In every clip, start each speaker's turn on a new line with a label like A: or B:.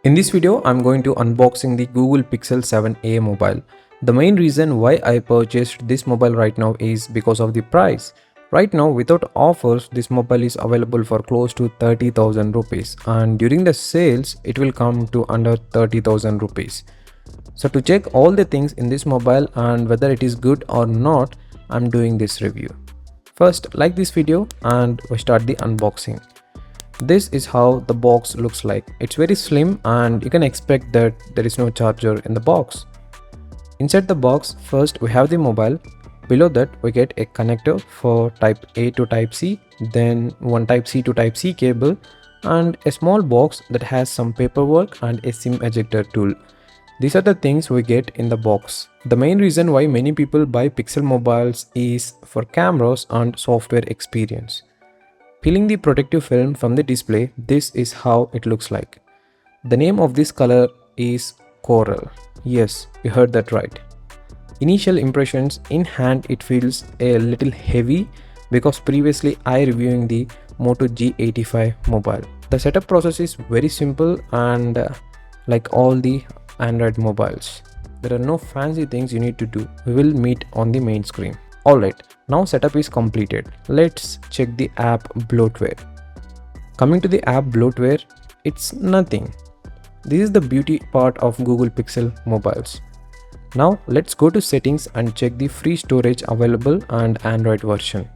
A: In this video, I'm going to unboxing the Google Pixel 7a mobile. The main reason why I purchased this mobile right now is because of the price. Right now, without offers, this mobile is available for close to 30,000 rupees, and during the sales, it will come to under 30,000 rupees. So to check all the things in this mobile and whether it is good or not, I'm doing this review. First, like this video and we start the unboxing. This is how the box looks like. It's very slim and you can expect that there is no charger in the box. Inside the box, first we have the mobile. Below that we get a connector for type A to type C, then one type C to type C cable, and a small box that has some paperwork and a SIM ejector tool. These are the things we get in the box. The main reason why many people buy Pixel mobiles is for cameras and software experience. Peeling the protective film from the display, this is how it looks like. The name of this color is Coral. Yes, you heard that right. Initial impressions in hand, it feels a little heavy because previously I reviewing the Moto G85 mobile. The setup process is very simple and like all the Android mobiles. There are no fancy things you need to do. We will meet on the main screen. Alright, now setup is completed. Let's check the app bloatware. Coming to the app bloatware, it's nothing. This is the beauty part of Google Pixel mobiles. Now let's go to settings and check the free storage available and Android version.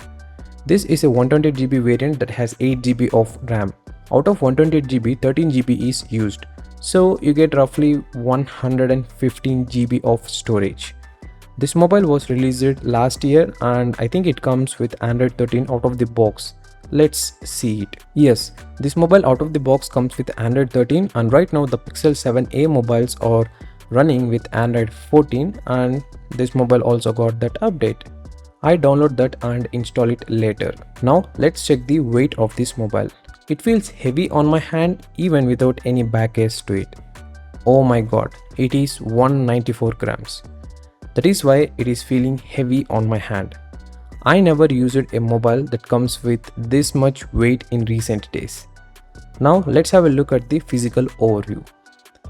A: This is a 128GB variant that has 8GB of RAM. Out of 128GB, 13GB is used. So you get roughly 115GB of storage. This mobile was released last year and I think it comes with Android 13 out of the box. Let's see it. Yes, this mobile out of the box comes with Android 13 and right now the Pixel 7a mobiles are running with Android 14 and this mobile also got that update. I download that and install it later. Now let's check the weight of this mobile. It feels heavy on my hand even without any back case to it. Oh my god, it is 194 grams. That is why it is feeling heavy on my hand. I never used a mobile that comes with this much weight in recent days. Now let's have a look at the physical overview.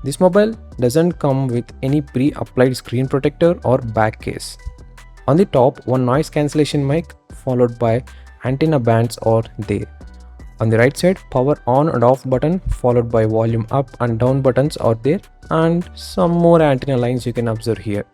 A: This mobile doesn't come with any pre-applied screen protector or back case. On the top, one noise cancellation mic followed by antenna bands are there. On the right side, power on and off button followed by volume up and down buttons are there and some more antenna lines you can observe here.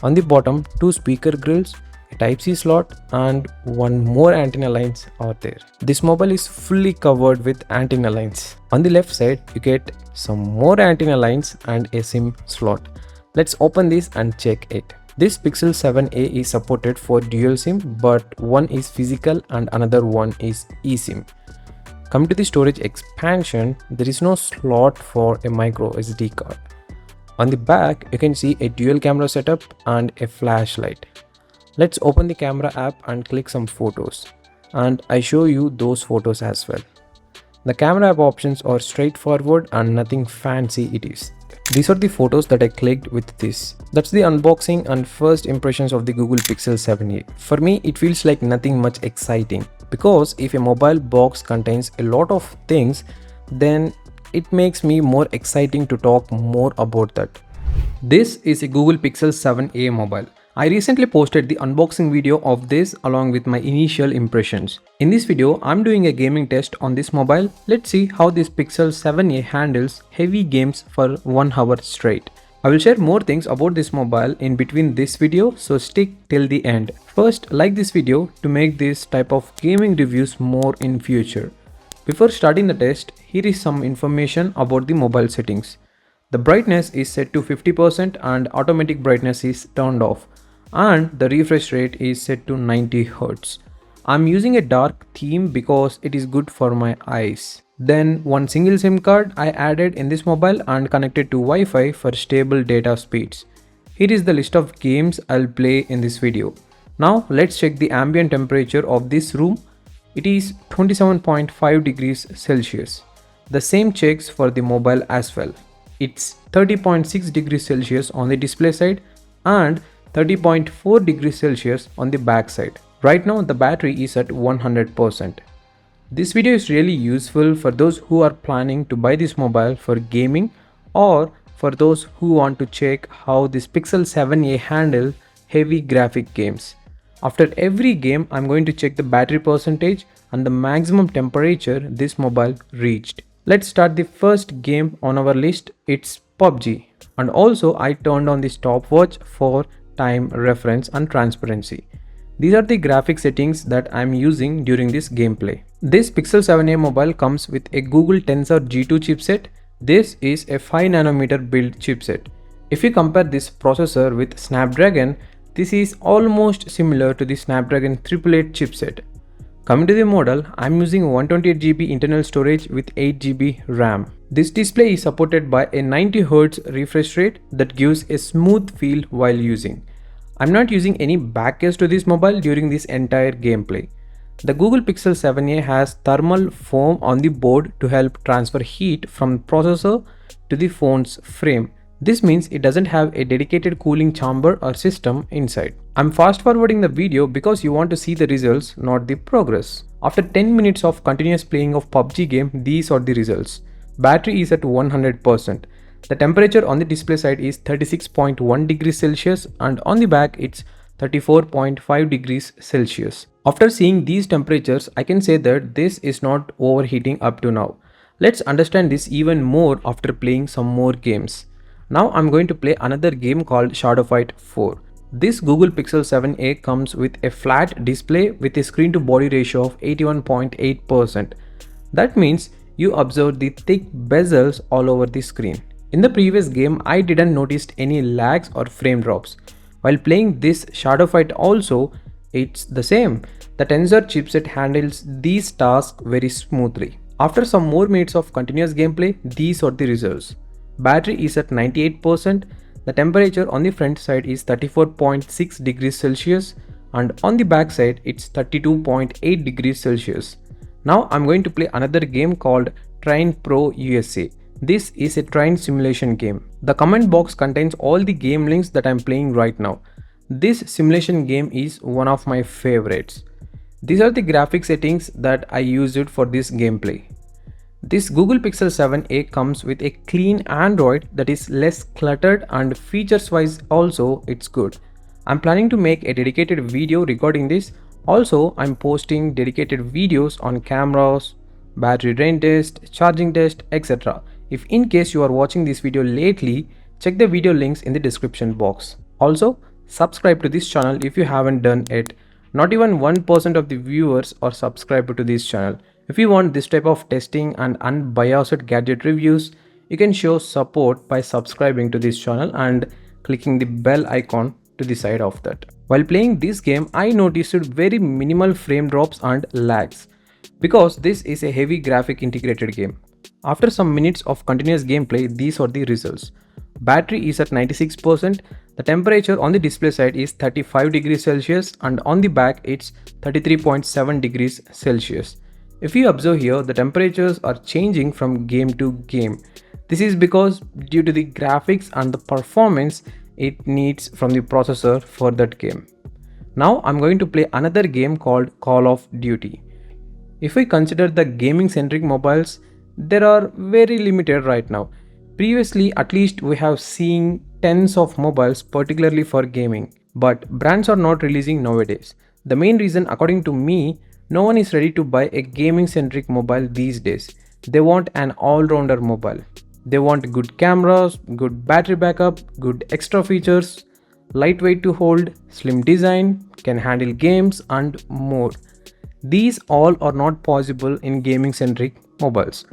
A: On the bottom, two speaker grills, a Type-C slot and one more antenna lines are there. This mobile is fully covered with antenna lines. On the left side, you get some more antenna lines and a SIM slot. Let's open this and check it. This Pixel 7a is supported for dual SIM, but one is physical and another one is eSIM. Coming to the storage expansion, there is no slot for a micro SD card. On the back, you can see a dual camera setup and a flashlight. Let's open the camera app and click some photos. And I show you those photos as well. The camera app options are straightforward and nothing fancy it is. These are the photos that I clicked with this. That's the unboxing and first impressions of the Google Pixel 7a. For me, it feels like nothing much exciting. Because if a mobile box contains a lot of things, then it makes me more exciting to talk more about that. This is a Google Pixel 7a mobile. I recently posted the unboxing video of this along with my initial impressions. In this video, I'm doing a gaming test on this mobile. Let's see how this Pixel 7a handles heavy games for 1 hour straight. I will share more things about this mobile in between this video, so stick till the end. First, like this video to make this type of gaming reviews more in future. Before starting the test, here is some information about the mobile settings. The brightness is set to 50% and automatic brightness is turned off. And the refresh rate is set to 90 Hz. I'm using a dark theme because it is good for my eyes. Then one single SIM card I added in this mobile and connected to Wi-Fi for stable data speeds. Here is the list of games I'll play in this video. Now let's check the ambient temperature of this room. It is 27.5 degrees Celsius. The same checks for the mobile as well. It's 30.6 degrees Celsius on the display side and 30.4 degrees Celsius on the back side. Right now the battery is at 100%. This video is really useful for those who are planning to buy this mobile for gaming or for those who want to check how this Pixel 7a handle heavy graphic games. After every game, I'm going to check the battery percentage and the maximum temperature this mobile reached. Let's start the first game on our list. It's PUBG. And also I turned on the stopwatch for time reference and transparency. These are the graphic settings that I'm using during this gameplay. This Pixel 7a mobile comes with a Google Tensor G2 chipset. This is a 5nm build chipset. If you compare this processor with Snapdragon, this is almost similar to the Snapdragon 888 chipset. Coming to the model, I'm using 128GB internal storage with 8GB RAM. This display is supported by a 90Hz refresh rate that gives a smooth feel while using. I'm not using any back case to this mobile during this entire gameplay. The Google Pixel 7a has thermal foam on the board to help transfer heat from the processor to the phone's frame. This means it doesn't have a dedicated cooling chamber or system inside. I'm fast forwarding the video because you want to see the results, not the progress. After 10 minutes of continuous playing of PUBG game, these are the results. Battery is at 100%. The temperature on the display side is 36.1 degrees Celsius and on the back it's 34.5 degrees Celsius. After seeing these temperatures, I can say that this is not overheating up to now. Let's understand this even more after playing some more games. Now I'm going to play another game called Shadow Fight 4. This Google Pixel 7a comes with a flat display with a screen to body ratio of 81.8%. That means you observe the thick bezels all over the screen. In the previous game, I didn't notice any lags or frame drops. While playing this Shadow Fight also, it's the same. The Tensor chipset handles these tasks very smoothly. After some more minutes of continuous gameplay, these are the results. Battery is at 98%. The temperature on the front side is 34.6 degrees Celsius and on the back side it's 32.8 degrees Celsius. Now I'm going to play another game called Train Pro USA. This is a train simulation game. The comment box contains all the game links that I'm playing right now. This simulation game is one of my favorites. These are the graphic settings that I used for this gameplay. This Google Pixel 7a comes with a clean Android that is less cluttered and features wise also it's good. I'm planning to make a dedicated video regarding this. Also, I'm posting dedicated videos on cameras, battery drain test, charging test, etc. If in case you are watching this video lately, check the video links in the description box. Also, subscribe to this channel if you haven't done it. Not even 1% of the viewers are subscribed to this channel. If you want this type of testing and unbiased gadget reviews, you can show support by subscribing to this channel and clicking the bell icon to the side of that. While playing this game, I noticed very minimal frame drops and lags because this is a heavy graphic integrated game. After some minutes of continuous gameplay, these are the results. Battery is at 96%. The temperature on the display side is 35 degrees Celsius and on the back it's 33.7 degrees Celsius. If you observe here, the temperatures are changing from game to game. This is because due to the graphics and the performance it needs from the processor for that game. Now I'm going to play another game called Call of Duty. If we consider the gaming centric mobiles, there are very limited right now. Previously, at least we have seen tens of mobiles particularly for gaming, but brands are not releasing nowadays. The main reason according to me, no one is ready to buy a gaming centric mobile these days. They want an all-rounder mobile. They want good cameras, good battery backup, good extra features, lightweight to hold, slim design, can handle games and more. These all are not possible in gaming centric mobiles.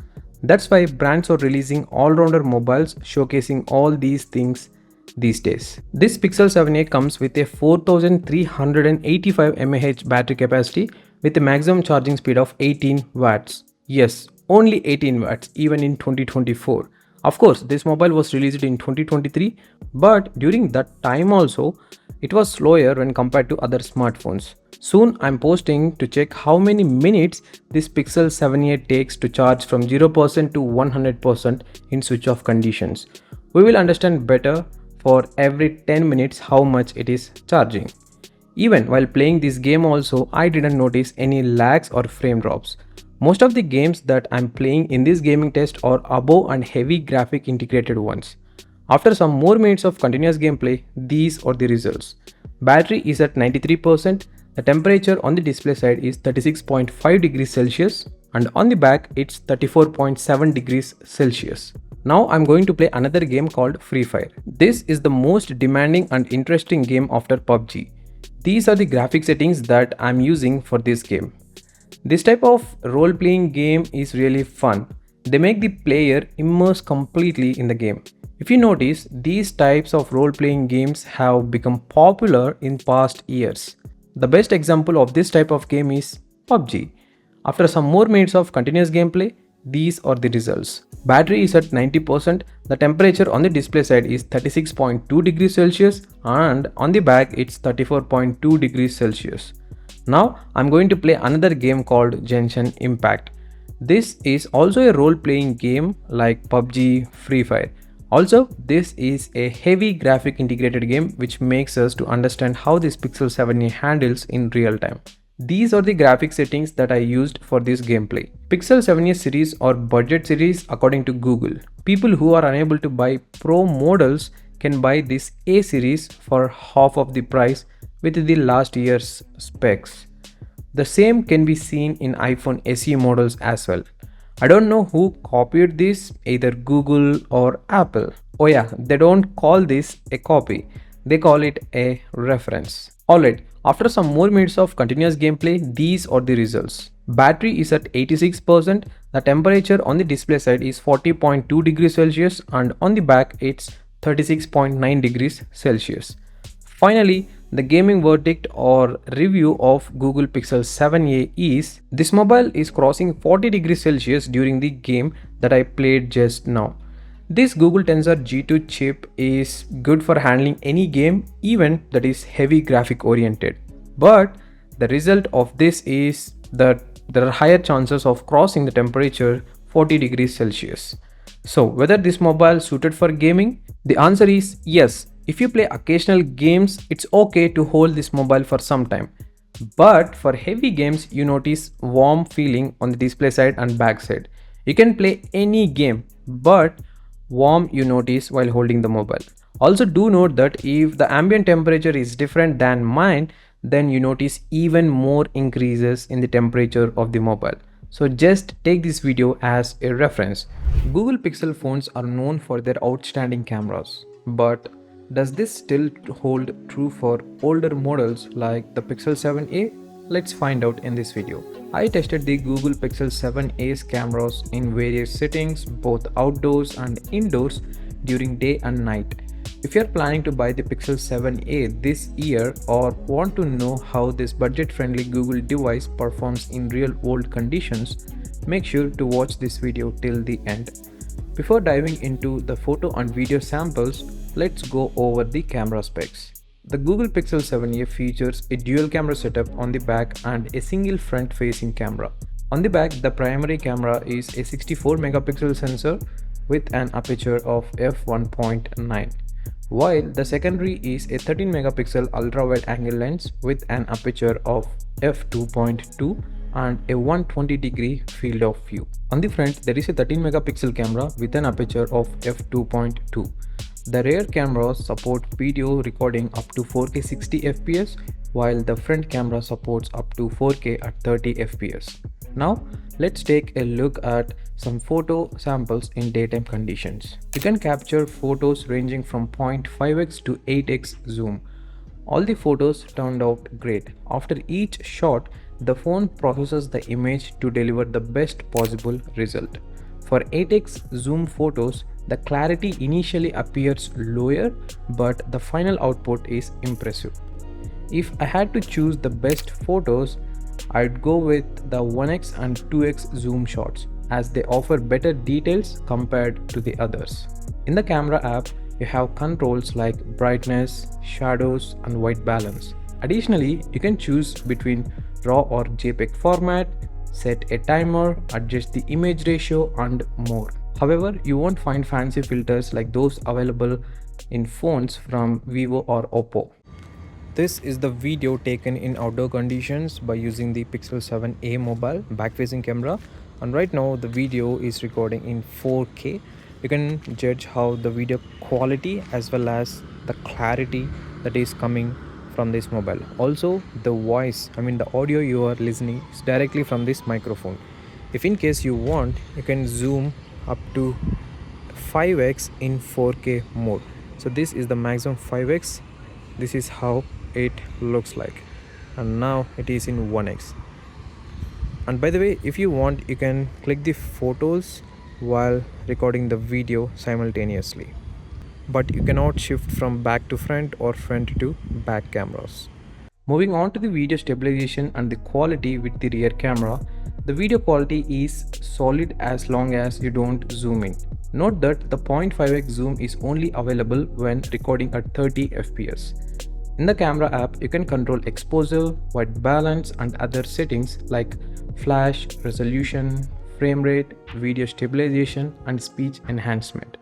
A: That's why brands are releasing all-rounder mobiles showcasing all these things these days. This Pixel 7a comes with a 4385 mAh battery capacity with a maximum charging speed of 18 watts. Yes, only 18 watts even in 2024. Of course, this mobile was released in 2023, but during that time also, it was slower when compared to other smartphones. Soon I'm posting to check how many minutes this Pixel 7a takes to charge from 0% to 100% in switch off conditions. We will understand better for every 10 minutes how much it is charging. Even while playing this game also, I didn't notice any lags or frame drops. Most of the games that I'm playing in this gaming test are above and heavy graphic integrated ones. After some more minutes of continuous gameplay, these are the results. Battery is at 93%, the temperature on the display side is 36.5 degrees Celsius and on the back it's 34.7 degrees Celsius. Now I'm going to play another game called Free Fire. This is the most demanding and interesting game after PUBG. These are the graphic settings that I'm using for this game. This type of role-playing game is really fun. They make the player immerse completely in the game. If you notice, these types of role-playing games have become popular in past years. The best example of this type of game is PUBG. After some more minutes of continuous gameplay, these are the results. Battery is at 90%, the temperature on the display side is 36.2 degrees Celsius and on the back it's 34.2 degrees Celsius. Now I'm going to play another game called Genshin Impact. This is also a role-playing game like PUBG, Free Fire. Also, this is a heavy graphic integrated game which makes us to understand how this Pixel 7a handles in real time. These are the graphic settings that I used for this gameplay. Pixel 7a series or budget series according to Google. People who are unable to buy Pro models can buy this A series for half of the price with the last year's specs. The same can be seen in iPhone SE models as well. I don't know who copied this, either Google or Apple. Oh yeah, they don't call this a copy, they call it a reference. Alright, after some more minutes of continuous gameplay, these are the results. Battery is at 86%, the temperature on the display side is 40.2 degrees Celsius and on the back it's 36.9 degrees Celsius. Finally, the gaming verdict or review of Google Pixel 7a is, this mobile is crossing 40 degrees Celsius during the game that I played just now. This Google Tensor G2 chip is good for handling any game, even that is heavy graphic oriented. But the result of this is that there are higher chances of crossing the temperature 40 degrees Celsius. So whether this mobile suited for gaming? The answer is yes. If you play occasional games, it's okay to hold this mobile for some time. But for heavy games, you notice warm feeling on the display side and back side. You can play any game, but warm you notice while holding the mobile. Also do note that if the ambient temperature is different than mine, then you notice even more increases in the temperature of the mobile. So just take this video as a reference. Google Pixel phones are known for their outstanding cameras, but does this still hold true for older models like the Pixel 7a? Let's find out in this video. I tested the Google Pixel 7a's cameras in various settings, both outdoors and indoors during day and night. If you're planning to buy the Pixel 7a this year or want to know how this budget-friendly Google device performs in real-world conditions, make sure to watch this video till the end. Before diving into the photo and video samples, let's go over the camera specs. The Google Pixel 7a features a dual camera setup on the back and a single front-facing camera. On the back, the primary camera is a 64 megapixel sensor with an aperture of f1.9, while the secondary is a 13 megapixel ultra-wide angle lens with an aperture of f2.2 and a 120-degree field of view. On the front, there is a 13 megapixel camera with an aperture of f2.2. The rear cameras support video recording up to 4K 60 fps, while the front camera supports up to 4K at 30 fps. Now, let's take a look at some photo samples in daytime conditions. You can capture photos ranging from 0.5x to 8x zoom. All the photos turned out great. After each shot, the phone processes the image to deliver the best possible result. For 8x zoom photos, the clarity initially appears lower, but the final output is impressive. If I had to choose the best photos, I'd go with the 1x and 2x zoom shots, as they offer better details compared to the others. In the camera app, you have controls like brightness, shadows, and white balance. Additionally, you can choose between RAW or JPEG format, set a timer, adjust the image ratio, and more. However, you won't find fancy filters like those available in phones from Vivo or Oppo. This is the video taken in outdoor conditions by using the Pixel 7a mobile back-facing camera, and right now the video is recording in 4K. You can judge how the video quality as well as the clarity that is coming from this mobile. Also the voice, the audio you are listening is directly from this microphone. If in case you want, you can zoom up to 5x in 4K mode. So this is the maximum 5x. This is how it looks like, and now it is in 1x. And by the way, if you want, you can click the photos while recording the video simultaneously, but you cannot shift from back to front or front to back cameras. Moving on to the video stabilization and the quality with the rear camera, the video quality is solid as long as you don't zoom in. Note that the 0.5x zoom is only available when recording at 30 fps. In the camera app, you can control exposure, white balance and other settings like flash, resolution, frame rate, video stabilization and speech enhancement.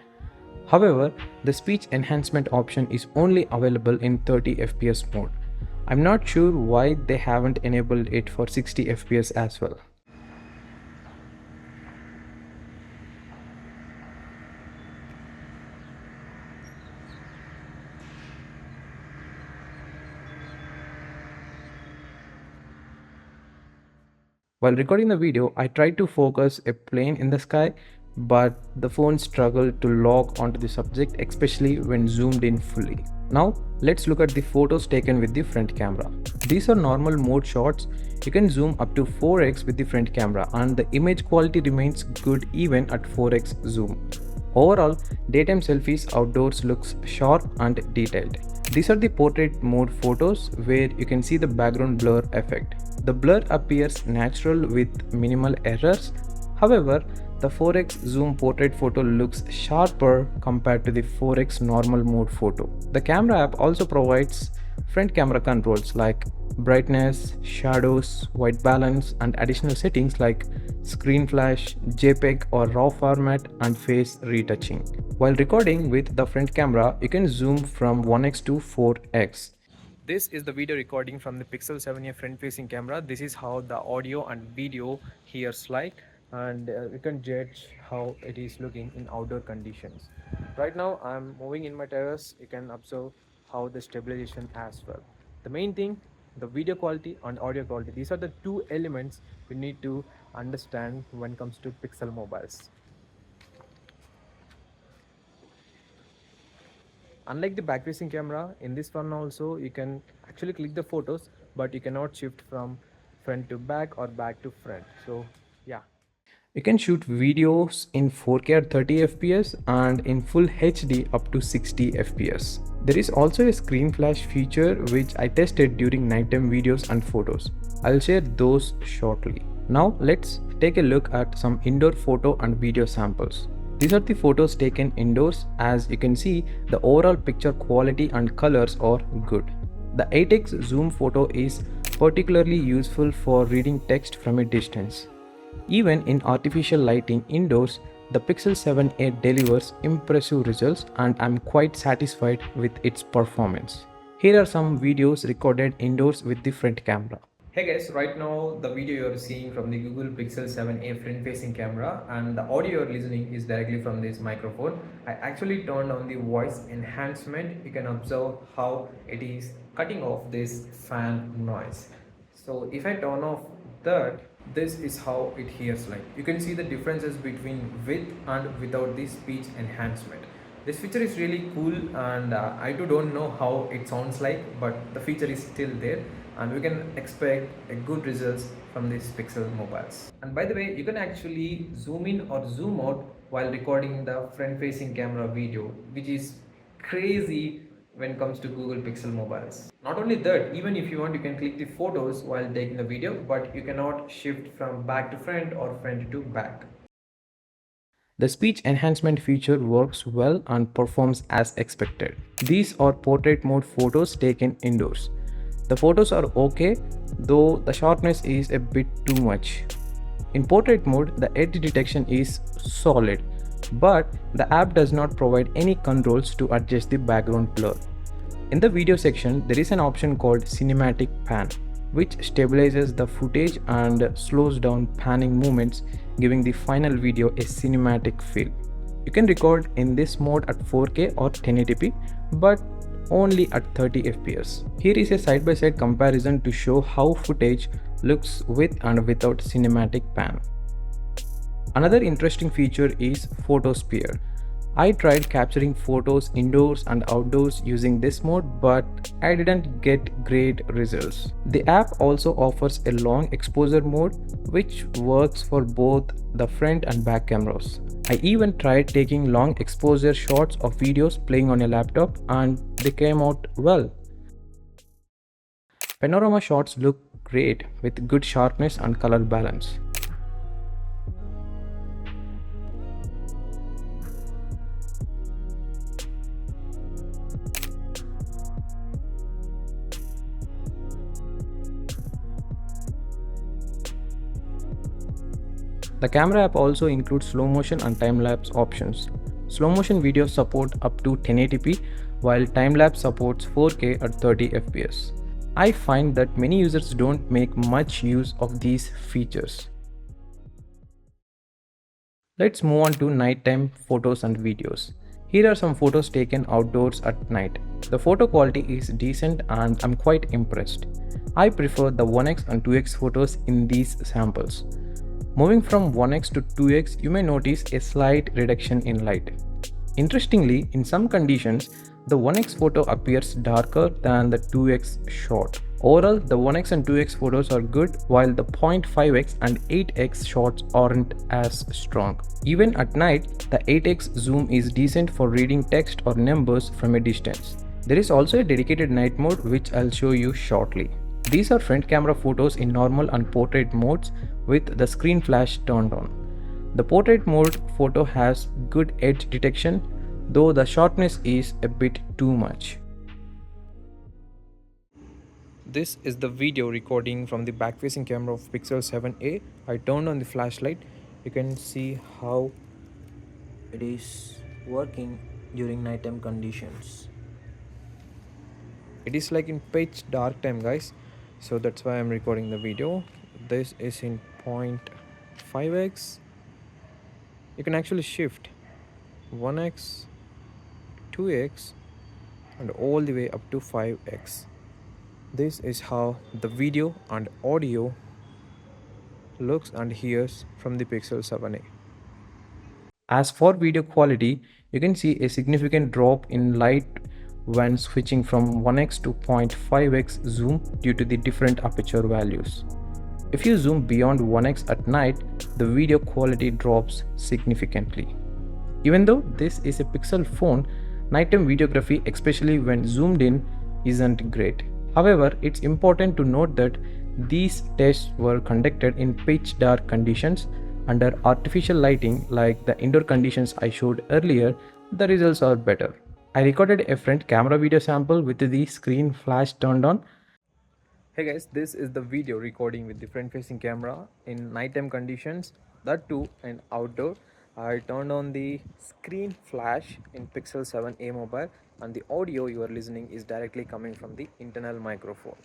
A: However, the speech enhancement option is only available in 30 fps mode. I'm not sure why they haven't enabled it for 60 fps as well. While recording the video, I tried to focus a plane in the sky, but the phone struggled to lock onto the subject, especially when zoomed in fully. Now, let's look at the photos taken with the front camera. These are normal mode shots. You can zoom up to 4x with the front camera and the image quality remains good even at 4x zoom. Overall, daytime selfies outdoors looks sharp and detailed. These are the portrait mode photos where you can see the background blur effect. The blur appears natural with minimal errors. However, the 4x zoom portrait photo looks sharper compared to the 4x normal mode photo. The camera app also provides front camera controls like brightness, shadows, white balance and additional settings like screen flash, JPEG or RAW format and face retouching. While recording with the front camera, you can zoom from 1x to 4x. This is the video recording from the Pixel 7a front-facing camera. This is how the audio and video hears like, and you can judge how it is looking in outdoor conditions. Right now, I'm moving in my terrace. You can observe how the stabilization as well. The main thing, the video quality and audio quality. These are the two elements we need to understand when it comes to Pixel mobiles. Unlike the back facing camera, in this one also you can actually click the photos, but you cannot shift from front to back or back to front. So yeah, you can shoot videos in 4K at 30 fps and in full HD up to 60 fps. There is also a screen flash feature which I tested during nighttime videos and photos. I'll share those shortly. Now let's take a look at some indoor photo and video samples. These are the photos taken indoors. As you can see, the overall picture quality and colors are good. The 8x zoom photo is particularly useful for reading text from a distance. Even in artificial lighting indoors, the Pixel 7a delivers impressive results and I'm quite satisfied with its performance. Here are some videos recorded indoors with the front camera. Hey guys, right now the video you are seeing from the Google Pixel 7a front facing camera and the audio you are listening is directly from this microphone. I actually turned on the voice enhancement. You can observe how it is cutting off this fan noise. So if I turn off that, this is how it hears like. You can see the differences between with and without the speech enhancement. This feature is really cool and I too don't know how it sounds like, but the feature is still there and we can expect a good results from these Pixel mobiles. And by the way, you can actually zoom in or zoom out while recording the front facing camera video, which is crazy when it comes to Google Pixel mobiles. Not only that, even if you want, you can click the photos while taking the video, but you cannot shift from back to front or front to back. The speech enhancement feature works well and performs as expected. These are portrait mode photos taken indoors. The photos are okay, though the sharpness is a bit too much. In portrait mode, the edge detection is solid, but the app does not provide any controls to adjust the background blur. In the video section, there is an option called Cinematic Pan, which stabilizes the footage and slows down panning movements, giving the final video a cinematic feel. You can record in this mode at 4K or 1080p, but only at 30 fps. Here is a side-by-side comparison to show how footage looks with and without cinematic pan. Another interesting feature is Photosphere. I tried capturing photos indoors and outdoors using this mode, but I didn't get great results. The app also offers a long exposure mode, which works for both the front and back cameras. I even tried taking long exposure shots of videos playing on a laptop, and they came out well. Panorama shots look great with good sharpness and color balance. The camera app also includes slow motion and time-lapse options. Slow motion videos support up to 1080p, while time-lapse supports 4K at 30 fps. I find that many users don't make much use of these features. Let's move on to nighttime photos and videos. Here are some photos taken outdoors at night. The photo quality is decent and I'm quite impressed. I prefer the 1x and 2x photos in these samples. Moving from 1x to 2x, you may notice a slight reduction in light. Interestingly, in some conditions, the 1x photo appears darker than the 2x shot. Overall, the 1x and 2x photos are good, while the 0.5x and 8x shots aren't as strong. Even at night, the 8x zoom is decent for reading text or numbers from a distance. There is also a dedicated night mode, which I'll show you shortly. These are front camera photos in normal and portrait modes with the screen flash turned on. The portrait mode photo has good edge detection, though the sharpness is a bit too much. This is the video recording from the back-facing camera of Pixel 7a. I turned on the flashlight. You can see how it is working during nighttime conditions. It is like in pitch dark time, guys, so that's why I'm recording the video. This is in 0.5x. You can actually shift 1x, 2x and all the way up to 5x. This is how the video and audio looks and hears from the Pixel 7a. As for video quality, you can see a significant drop in light when switching from 1x to 0.5x zoom due to the different aperture values. If you zoom beyond 1x at night, the video quality drops significantly. Even though this is a Pixel phone, nighttime videography, especially when zoomed in, isn't great. However, it's important to note that these tests were conducted in pitch dark conditions. Under artificial lighting like the indoor conditions I showed earlier, the results are better. I recorded a front camera video sample with the screen flash turned on. Hey guys, this is the video recording with the front facing camera in nighttime conditions, that too in outdoor. I turned on the screen flash in Pixel 7a mobile, and the audio you are listening is directly coming from the internal microphone.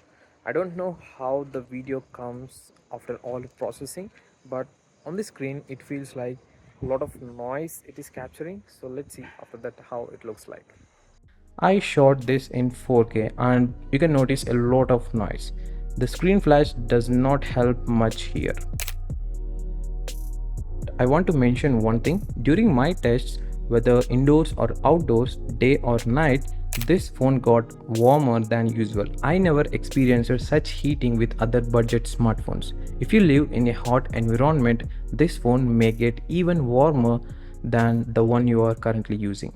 A: I don't know how the video comes after all processing, but on the screen it feels like a lot of noise it is capturing. So let's see after that how it looks like. I shot this in 4K and you can notice a lot of noise. The screen flash does not help much here. I want to mention one thing. During my tests, whether indoors or outdoors, day or night, this phone got warmer than usual. I never experienced such heating with other budget smartphones. If you live in a hot environment, this phone may get even warmer than the one you are currently using.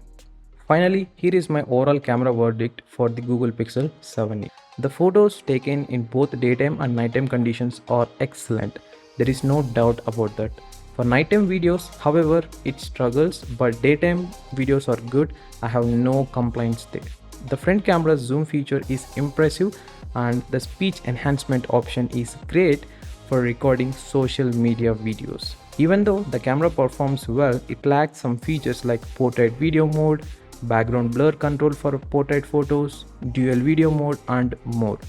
A: Finally, here is my overall camera verdict for the Google Pixel 7a. The photos taken in both daytime and nighttime conditions are excellent. There is no doubt about that. For nighttime videos, however, it struggles, but daytime videos are good. I have no complaints there. The front camera's zoom feature is impressive and the speech enhancement option is great for recording social media videos. Even though the camera performs well, it lacks some features like portrait video mode, background blur control for portrait photos, dual video mode and more.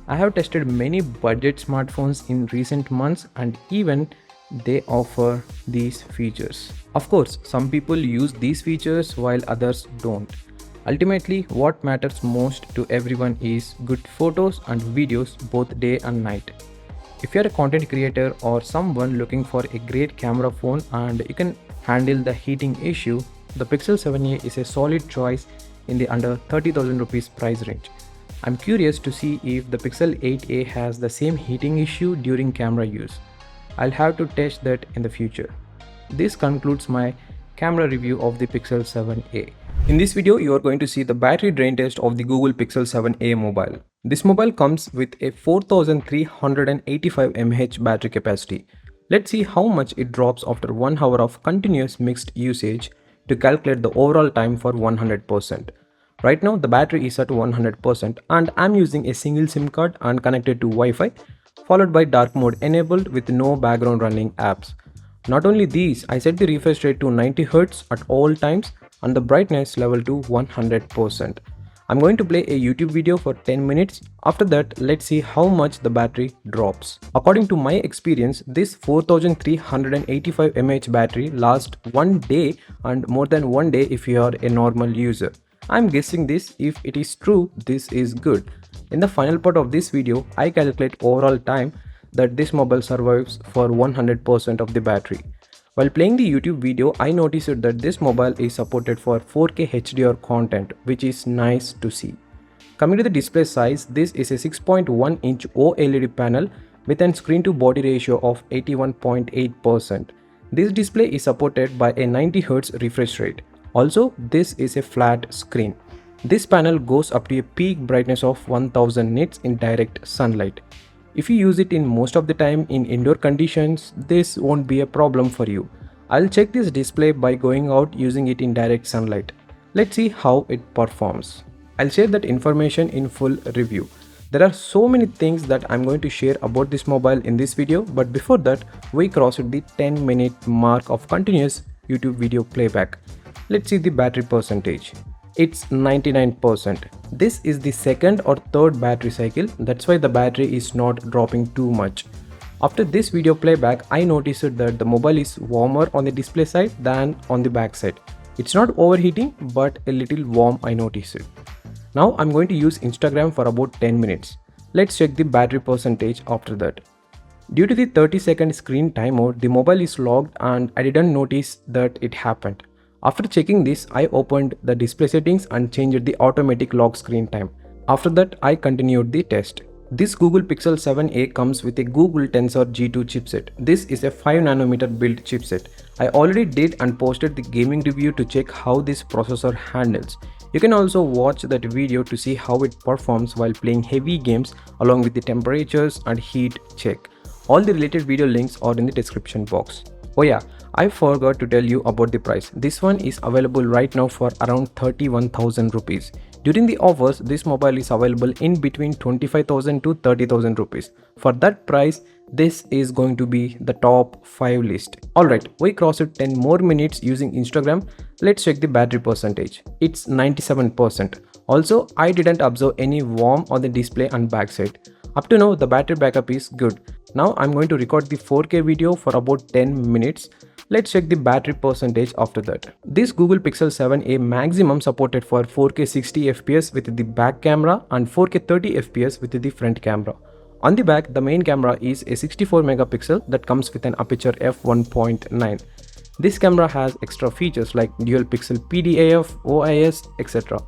A: I have tested many budget smartphones in recent months and even they offer these features. Of course, some people use these features while others don't. Ultimately, what matters most to everyone is good photos and videos both day and night. If you're a content creator or someone looking for a great camera phone and you can handle the heating issue, the Pixel 7a is a solid choice in the under 30,000 rupees price range. I'm curious to see if the Pixel 8a has the same heating issue during camera use. I'll have to test that in the future. This concludes my camera review of the Pixel 7a. In this video, you are going to see the battery drain test of the Google Pixel 7a mobile. This mobile comes with a 4385 mAh battery capacity. Let's see how much it drops after 1 hour of continuous mixed usage to calculate the overall time for 100%. Right now, the battery is at 100% and I'm using a single SIM card and connected to Wi-Fi, followed by dark mode enabled with no background running apps. Not only these, I set the refresh rate to 90Hz at all times and the brightness level to 100%. I'm going to play a YouTube video for 10 minutes. After that, let's see how much the battery drops. According to my experience, this 4385 mAh battery lasts 1 day and more than 1 day if you are a normal user. I'm guessing this. If it is true, this is good. In the final part of this video, I calculate overall time that this mobile survives for 100% of the battery. While playing the YouTube video, I noticed that this mobile is supported for 4K HDR content, which is nice to see. Coming to the display size, this is a 6.1-inch OLED panel with a screen to body ratio of 81.8%. This display is supported by a 90Hz refresh rate. Also, this is a flat screen. This panel goes up to a peak brightness of 1000 nits in direct sunlight. If you use it in most of the time in indoor conditions, this won't be a problem for you. I'll check this display by going out using it in direct sunlight. Let's see how it performs. I'll share that information in full review. There are so many things that I'm going to share about this mobile in this video, but before that, we crossed the 10-minute mark of continuous YouTube video playback. Let's see the battery percentage. It's 99%. This is the second or third battery cycle, that's why the battery is not dropping too much. After this video playback, I noticed that the mobile is warmer on the display side than on the back side. It's not overheating, but a little warm I noticed. Now I'm going to use Instagram for about 10 minutes. Let's check the battery percentage after that. Due to the 30-second screen timer, the mobile is locked and I didn't notice that it happened. After checking this, I opened the display settings and changed the automatic lock screen time. After that, I continued the test. This Google Pixel 7a comes with a Google Tensor G2 chipset. This is a 5nm build chipset. I already did and posted the gaming review to check how this processor handles. You can also watch that video to see how it performs while playing heavy games along with the temperatures and heat check. All the related video links are in the description box. Oh yeah, I forgot to tell you about the price. This one is available right now for around 31,000 rupees. During the offers, this mobile is available in between 25,000 to 30,000 rupees. For that price, this is going to be the top 5 list. Alright, we crossed 10 more minutes using Instagram. Let's check the battery percentage. It's 97%. Also, I didn't observe any warm on the display and backside. Up to now, the battery backup is good. Now I'm going to record the 4K video for about 10 minutes. Let's check the battery percentage after that. This Google Pixel 7a maximum supported for 4K 60fps with the back camera and 4K 30fps with the front camera. On the back, the main camera is a 64 megapixel that comes with an aperture f1.9. This camera has extra features like dual pixel PDAF, OIS, etc.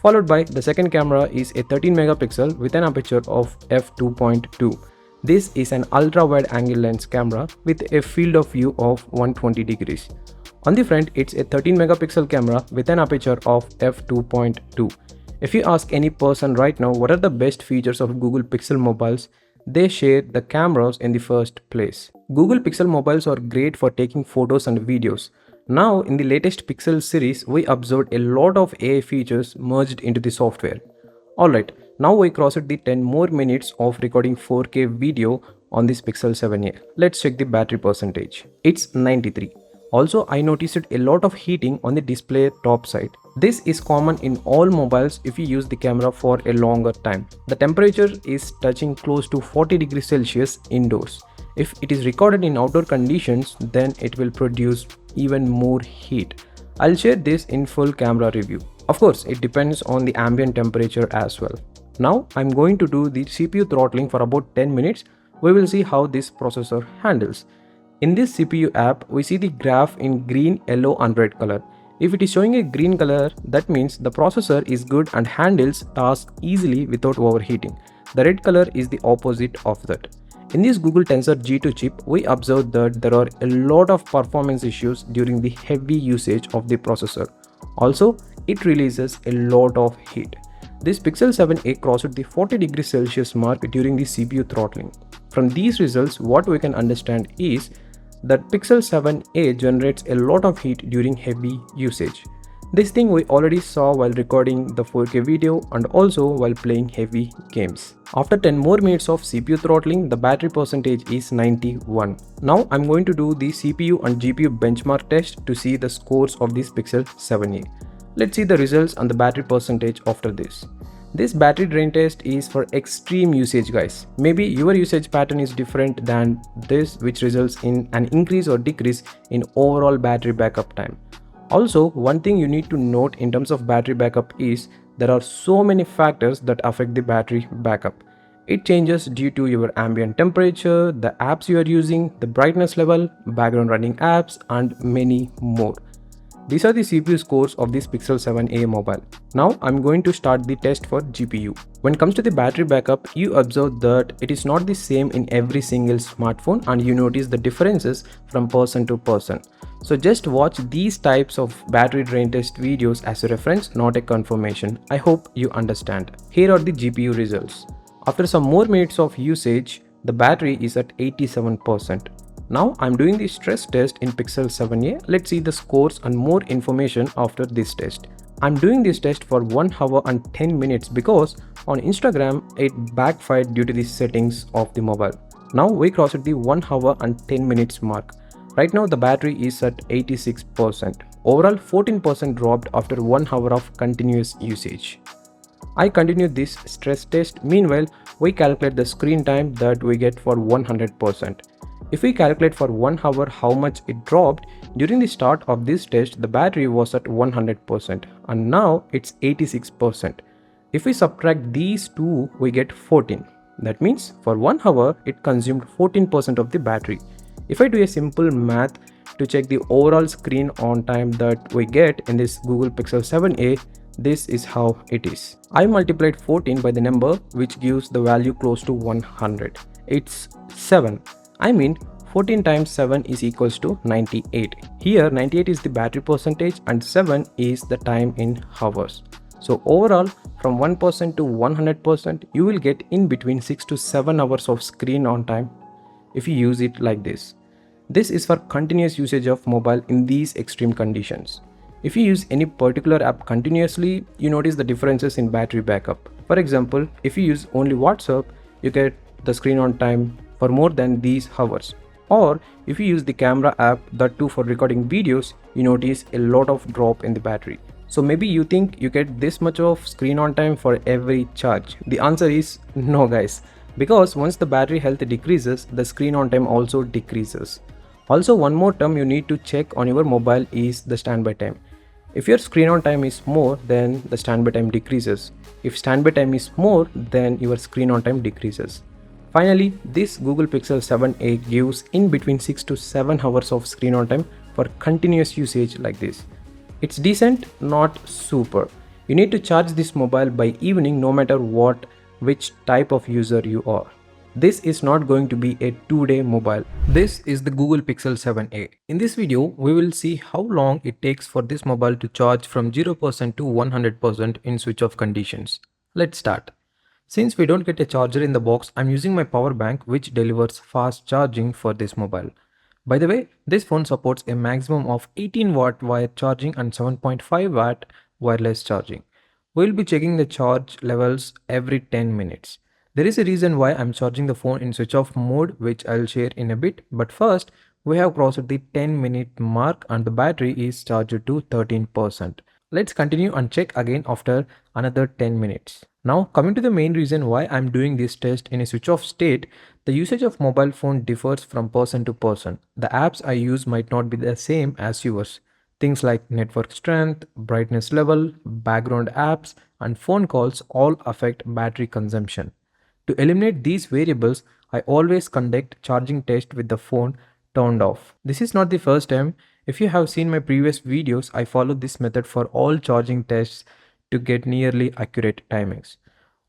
A: Followed by the second camera is a 13 megapixel with an aperture of f2.2. This is an ultra-wide angle lens camera with a field of view of 120 degrees. On the front, it's a 13 megapixel camera with an aperture of f2.2. If you ask any person right now what are the best features of Google Pixel mobiles, they share the cameras in the first place. Google Pixel mobiles are great for taking photos and videos. Now, in the latest Pixel series, we observed a lot of AI features merged into the software. Alright, now we crossed the 10 more minutes of recording 4K video on this Pixel 7a. Let's check the battery percentage. It's 93. Also, I noticed a lot of heating on the display top side. This is common in all mobiles if you use the camera for a longer time. The temperature is touching close to 40 degrees Celsius indoors. If it is recorded in outdoor conditions, then it will produce even more heat. I'll share this in full camera review. Of course, it depends on the ambient temperature as well. Now I'm going to do the CPU throttling for about 10 minutes. We will see how this processor handles. In this CPU app, we see the graph in green, yellow and red color. If it is showing a green color, that means the processor is good and handles tasks easily without overheating. The red color is the opposite of that. In this Google Tensor G2 chip, we observed that there are a lot of performance issues during the heavy usage of the processor. Also, it releases a lot of heat. This Pixel 7a crossed the 40 degrees Celsius mark during the CPU throttling. From these results, what we can understand is that Pixel 7a generates a lot of heat during heavy usage. This thing we already saw while recording the 4K video and also while playing heavy games. After 10 more minutes of CPU throttling, the battery percentage is 91. Now I'm going to do the CPU and GPU benchmark test to see the scores of this Pixel 7a. Let's see the results and the battery percentage after this. This battery drain test is for extreme usage, guys. Maybe your usage pattern is different than this, which results in an increase or decrease in overall battery backup time. Also, one thing you need to note in terms of battery backup is there are so many factors that affect the battery backup. It changes due to your ambient temperature, the apps you are using, the brightness level, background running apps and many more. These are the CPU scores of this Pixel 7a mobile. Now I'm going to start the test for GPU. When it comes to the battery backup, you observe that it is not the same in every single smartphone and you notice the differences from person to person. So just watch these types of battery drain test videos as a reference, not a confirmation. I hope you understand. Here are the GPU results. After some more minutes of usage, the battery is at 87%. Now I'm doing the stress test in Pixel 7a. Let's see the scores and more information after this test. I'm doing this test for 1 hour and 10 minutes because on Instagram it backfired due to the settings of the mobile. Now we crossed the 1 hour and 10 minutes mark. Right now the battery is at 86%. Overall 14% dropped after 1 hour of continuous usage. I continue this stress test. Meanwhile, we calculate the screen time that we get for 100%. If we calculate for 1 hour how much it dropped, during the start of this test, the battery was at 100% and now it's 86%. If we subtract these two, we get 14. That means for 1 hour, it consumed 14% of the battery. If I do a simple math to check the overall screen on time that we get in this Google Pixel 7a, this is how it is. I multiplied 14 by the number which gives the value close to 100. It's 7. I mean 14 times 7 is equals to 98. Here 98 is the battery percentage and 7 is the time in hours. So overall from 1% to 100% you will get in between 6 to 7 hours of screen on time if you use it like this. This is for continuous usage of mobile in these extreme conditions. If you use any particular app continuously, you notice the differences in battery backup. For example, if you use only WhatsApp, you get the screen on time for more than these hours. Or if you use the camera app, that too for recording videos, you notice a lot of drop in the battery. So maybe you think you get this much of screen on time for every charge. The answer is no, guys, because once the battery health decreases, the screen on time also decreases. Also, one more term you need to check on your mobile is the standby time. If your screen on time is more, then the standby time decreases. If standby time is more, then your screen on time decreases. Finally, this Google Pixel 7a gives in between 6 to 7 hours of screen on time for continuous usage like this. It's decent, not super. You need to charge this mobile by evening no matter which type of user you are. This is not going to be a 2-day mobile. This is the Google Pixel 7a. In this video, we will see how long it takes for this mobile to charge from 0% to 100% in switch off conditions. Let's start. Since we don't get a charger in the box, I'm using my power bank which delivers fast charging for this mobile. By the way, this phone supports a maximum of 18 watt wired charging and 7.5 watt wireless charging. We'll be checking the charge levels every 10 minutes. There is a reason why I'm charging the phone in switch off mode which I'll share in a bit, but first We have crossed the 10-minute mark and the battery is charged to 13%. Let's continue and check again after another 10 minutes. Now coming to the main reason why I'm doing this test in a switch off state, the usage of mobile phone differs from person to person. The apps I use might not be the same as yours. Things like network strength, brightness level, background apps, and phone calls all affect battery consumption. To eliminate these variables, I always conduct charging test with the phone turned off. This is not the first time. If you have seen my previous videos, I follow this method for all charging tests to get nearly accurate timings.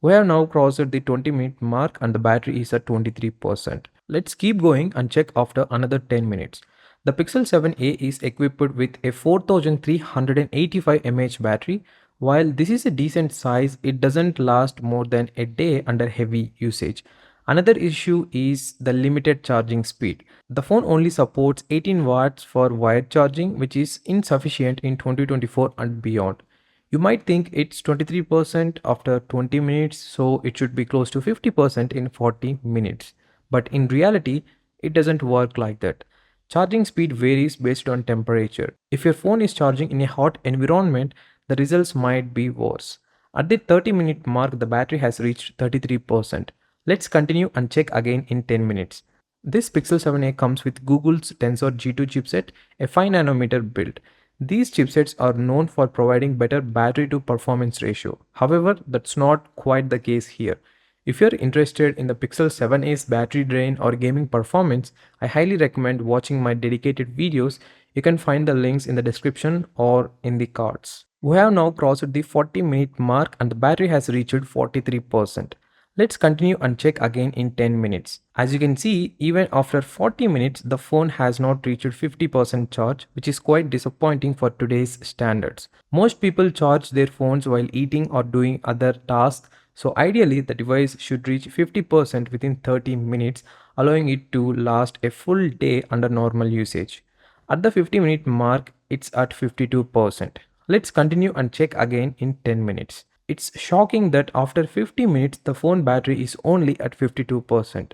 A: We have now crossed the 20-minute mark and the battery is at 23%. Let's keep going and check after another 10 minutes. The Pixel 7a is equipped with a 4385 mAh battery. While this is a decent size, it doesn't last more than a day under heavy usage. Another issue is the limited charging speed. The phone only supports 18 watts for wired charging, which is insufficient in 2024 and beyond. You might think it's 23% after 20 minutes, so it should be close to 50% in 40 minutes. But in reality, it doesn't work like that. Charging speed varies based on temperature. If your phone is charging in a hot environment, the results might be worse. At the 30-minute mark, the battery has reached 33%. Let's continue and check again in 10 minutes. This Pixel 7a comes with Google's Tensor G2 chipset, a 5nm build. These chipsets are known for providing better battery to performance ratio. However, that's not quite the case here. If you're interested in the Pixel 7a's battery drain or gaming performance, I highly recommend watching my dedicated videos. You can find the links in the description or in the cards. We have now crossed the 40-minute mark and the battery has reached 43%. Let's continue and check again in 10 minutes. As you can see, even after 40 minutes, the phone has not reached 50% charge, which is quite disappointing for today's standards. Most people charge their phones while eating or doing other tasks, so ideally the device should reach 50% within 30 minutes, allowing it to last a full day under normal usage. At the 50-minute mark, it's at 52%. Let's continue and check again in 10 minutes. It's shocking that after 50 minutes, the phone battery is only at 52%.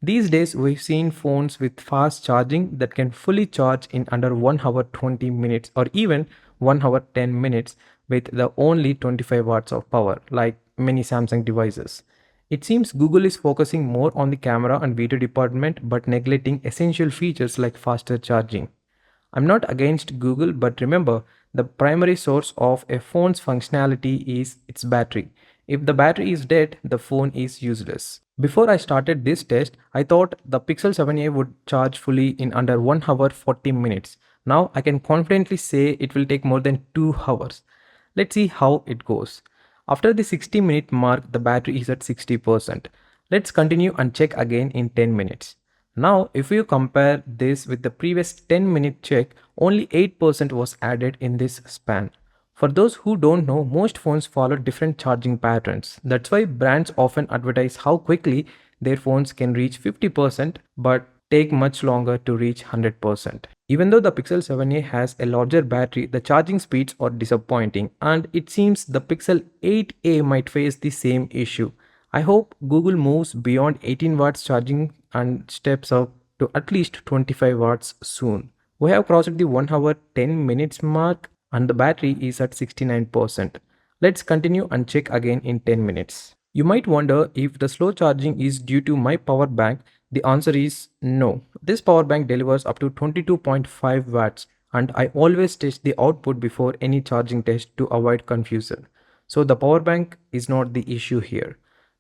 A: These days, we've seen phones with fast charging that can fully charge in under 1 hour 20 minutes or even 1 hour 10 minutes with the only 25 watts of power, like many Samsung devices. It seems Google is focusing more on the camera and video department but neglecting essential features like faster charging. I'm not against Google, but remember, the primary source of a phone's functionality is its battery. If the battery is dead, the phone is useless. Before I started this test, I thought the Pixel 7a would charge fully in under 1 hour 40 minutes. Now I can confidently say it will take more than 2 hours. Let's see how it goes. After the 60-minute mark, the battery is at 60%. Let's continue and check again in 10 minutes. Now, if you compare this with the previous 10-minute check, only 8% was added in this span. For those who don't know, most phones follow different charging patterns. That's why brands often advertise how quickly their phones can reach 50% but take much longer to reach 100%. Even though the Pixel 7a has a larger battery, the charging speeds are disappointing and it seems the Pixel 8a might face the same issue. I hope Google moves beyond 18 watts charging and steps up to at least 25 watts soon. We have crossed the 1 hour 10 minutes mark and the battery is at 69%. Let's continue and check again in 10 minutes. You might wonder if the slow charging is due to my power bank. The answer is no. This power bank delivers up to 22.5 watts and I always test the output before any charging test to avoid confusion. So the power bank is not the issue here.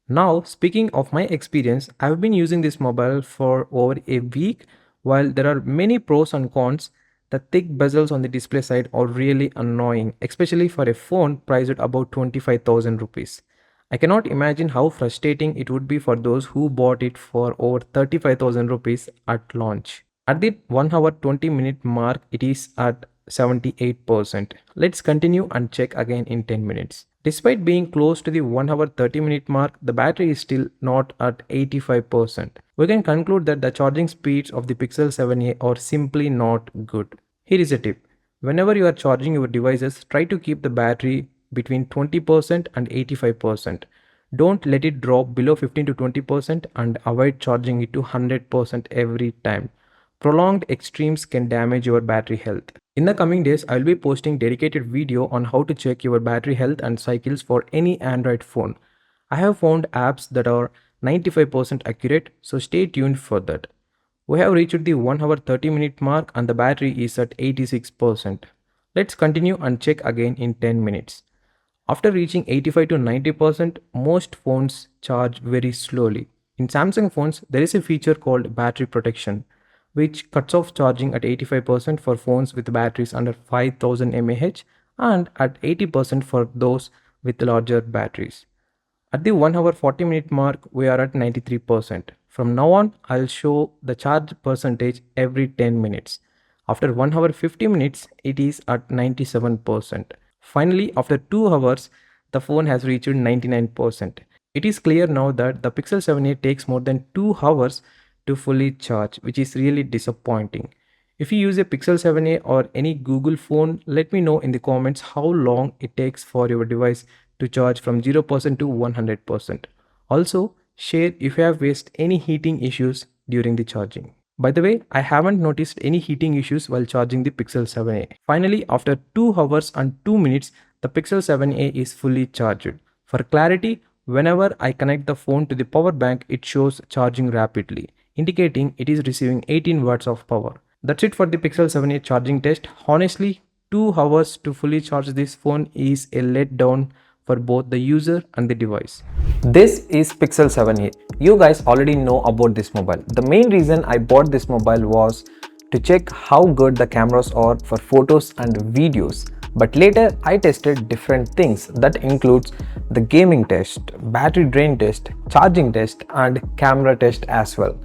A: Now, speaking of my experience, I've been using this mobile for over a week. While there are many pros and cons, the thick bezels on the display side are really annoying, especially for a phone priced at about 25,000 rupees. I cannot imagine how frustrating it would be for those who bought it for over 35,000 rupees at launch. At the 1 hour 20-minute mark, it is at 78%. Let's continue and check again in 10 minutes. Despite being close to the 1 hour 30-minute mark, the battery is still not at 85%. We can conclude that the charging speeds of the Pixel 7a are simply not good. Here is a tip. Whenever you are charging your devices, try to keep the battery between 20% and 85%. Don't let it drop below 15 to 20% and avoid charging it to 100% every time. Prolonged extremes can damage your battery health. In the coming days, I will be posting dedicated video on how to check your battery health and cycles for any Android phone. I have found apps that are 95% accurate, so stay tuned for that. We have reached the 1 hour 30-minute mark and the battery is at 86%. Let's continue and check again in 10 minutes. After reaching 85 to 90%, most phones charge very slowly. In Samsung phones, there is a feature called battery protection, which cuts off charging at 85% for phones with batteries under 5000 mAh and at 80% for those with larger batteries. At the 1 hour 40-minute mark, we are at 93%. From now on, I'll show the charge percentage every 10 minutes. After 1 hour 50 minutes, it is at 97%. Finally, after 2 hours, the phone has reached 99%. It is clear now that the Pixel 7a takes more than 2 hours to fully charge, which is really disappointing. If you use a Pixel 7a or any Google phone, let me know in the comments how long it takes for your device to charge from 0% to 100%. Also, share if you have faced any heating issues during the charging. By the way, I haven't noticed any heating issues while charging the Pixel 7a. Finally, after 2 hours and 2 minutes, the Pixel 7a is fully charged. For clarity, whenever I connect the phone to the power bank, it shows charging rapidly, indicating it is receiving 18 watts of power. That's it for the Pixel 7a charging test. Honestly, 2 hours to fully charge this phone is a letdown for both the user and the device. This is Pixel 7a. You guys already know about this mobile. The main reason I bought this mobile was to check how good the cameras are for photos and videos. But later I tested different things that includes the gaming test, battery drain test, charging test and camera test as well.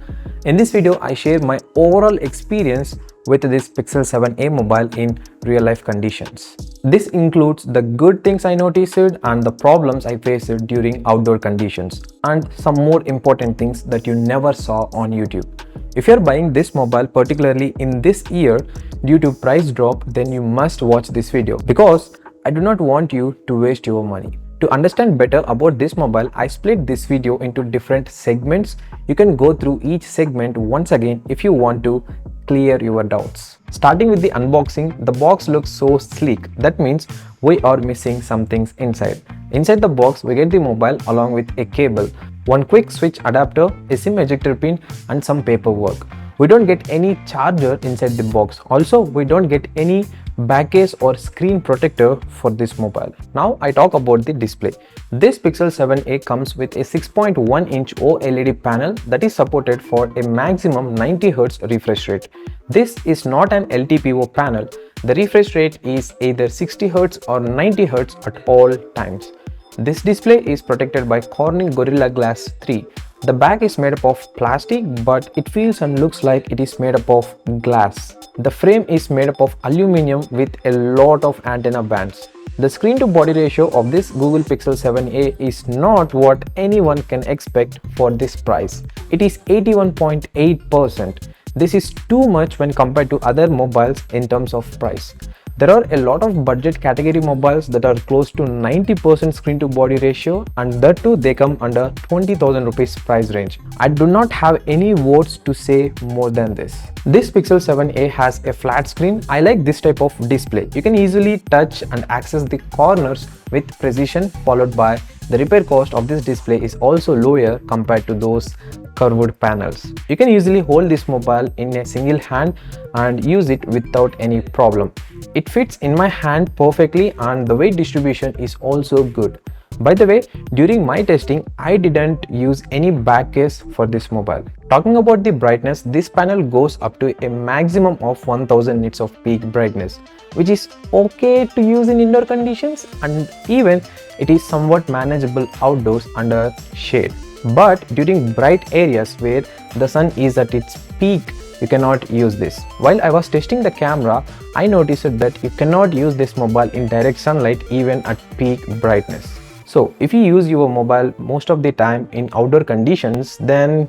A: In this video I share my overall experience with this Pixel 7a mobile in real life conditions. This includes the good things I noticed and the problems I faced during outdoor conditions and some more important things that you never saw on YouTube. If you're buying this mobile particularly in this year due to price drop, then you must watch this video because I do not want you to waste your money. To understand better about this mobile, I split this video into different segments. You can go through each segment once again if you want to clear your doubts. Starting with the unboxing, the box looks so sleek. That means we are missing some things inside. Inside the box, we get the mobile along with a cable, one quick switch adapter, a SIM ejector pin and some paperwork. We don't get any charger inside the box. Also, we don't get any back case or screen protector for this mobile. Now I talk about the display. This Pixel 7a comes with a 6.1-inch OLED panel that is supported for a maximum 90Hz refresh rate. This is not an LTPO panel. The refresh rate is either 60Hz or 90Hz at all times. This display is protected by Corning Gorilla Glass 3. The back is made up of plastic, but it feels and looks like it is made up of glass. The frame is made up of aluminum with a lot of antenna bands. The screen to body ratio of this Google Pixel 7a is not what anyone can expect for this price. It is 81.8%. This is too much when compared to other mobiles in terms of price. There are a lot of budget category mobiles that are close to 90% screen to body ratio, and that too they come under 20,000 rupees price range. I do not have any words to say more than this. This Pixel 7a has a flat screen. I like this type of display. You can easily touch and access the corners with precision, followed by the repair cost of this display is also lower compared to those curved panels. You can easily hold this mobile in a single hand and use it without any problem. It fits in my hand perfectly and the weight distribution is also good. By the way, during my testing, I didn't use any back case for this mobile. Talking about the brightness, this panel goes up to a maximum of 1000 nits of peak brightness, which is okay to use in indoor conditions, and even it is somewhat manageable outdoors under shade. But during bright areas where the sun is at its peak, you cannot use this. While I was testing the camera, I noticed that you cannot use this mobile in direct sunlight even at peak brightness. So if you use your mobile most of the time in outdoor conditions, then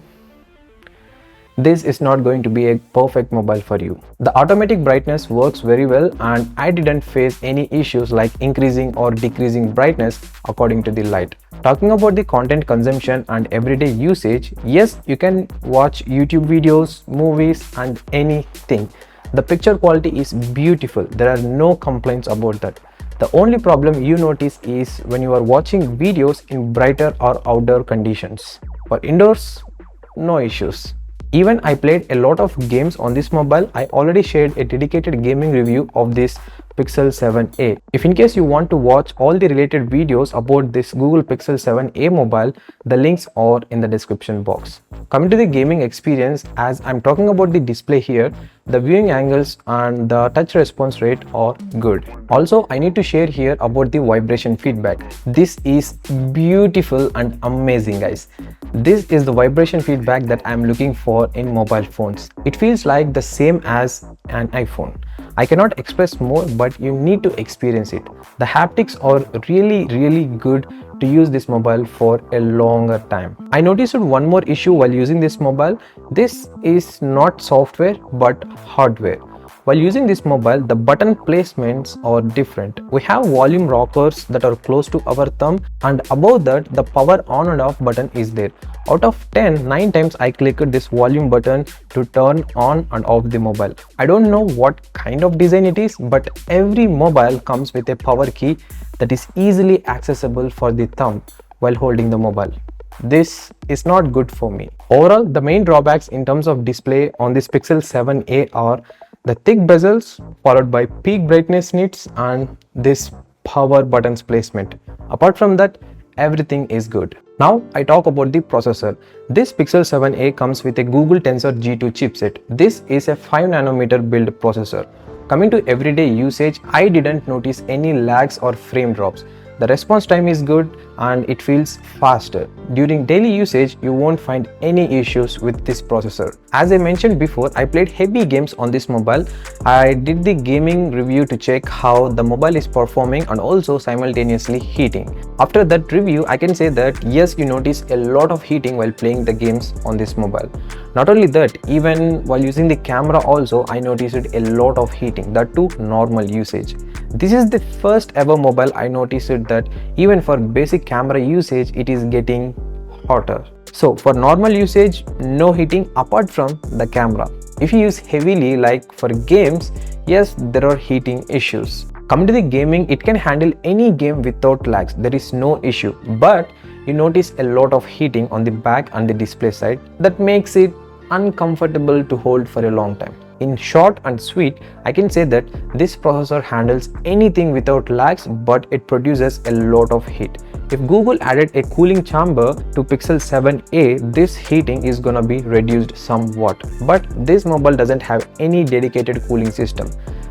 A: this is not going to be a perfect mobile for you. The automatic brightness works very well and I didn't face any issues like increasing or decreasing brightness according to the light. Talking about the content consumption and everyday usage, yes, you can watch YouTube videos, movies, and anything. The picture quality is beautiful. There are no complaints about that. The only problem you notice is when you are watching videos in brighter or outdoor conditions. For indoors, no issues. Even I played a lot of games on this mobile. I already shared a dedicated gaming review of this Pixel 7a. If in case you want to watch all the related videos about this Google Pixel 7a mobile, the links are in the description box. Coming to the gaming experience, as I'm talking about the display here, the viewing angles and the touch response rate are good. Also, I need to share here about the vibration feedback. This is beautiful and amazing, guys. This is the vibration feedback that I'm looking for in mobile phones. It feels like the same as an iPhone. I cannot express more, but you need to experience it. The haptics are really good to use this mobile for a longer time. I noticed one more issue while using this mobile. This is not software but hardware. While using this mobile, the button placements are different. We have volume rockers that are close to our thumb, and above that the power on and off button is there. Out of 10, 9 times I clicked this volume button to turn on and off the mobile. I don't know what kind of design it is, but every mobile comes with a power key that is easily accessible for the thumb while holding the mobile. This is not good for me. Overall, the main drawbacks in terms of display on this Pixel 7a are the thick bezels followed by peak brightness nits and this power buttons placement. Apart from that, everything is good. Now I talk about the processor. This Pixel 7a comes with a Google Tensor G2 chipset. This is a 5nm build processor. Coming to everyday usage, I didn't notice any lags or frame drops. The response time is good and it feels faster. During daily usage, you won't find any issues with this processor. As I mentioned before, I played heavy games on this mobile. I did the gaming review to check how the mobile is performing and also simultaneously heating. After that review, I can say that yes, you notice a lot of heating while playing the games on this mobile. Not only that, even while using the camera also, I noticed a lot of heating, that too normal usage. This is the first ever mobile I noticed that even for basic camera usage, it is getting hotter. So for normal usage, no heating apart from the camera. If you use heavily like for games, yes, there are heating issues. Coming to the gaming, it can handle any game without lags. There is no issue, but you notice a lot of heating on the back and the display side that makes it uncomfortable to hold for a long time. In short and sweet, I can say that this processor handles anything without lags, but it produces a lot of heat. If Google added a cooling chamber to Pixel 7a, this heating is gonna be reduced somewhat. But this mobile doesn't have any dedicated cooling system.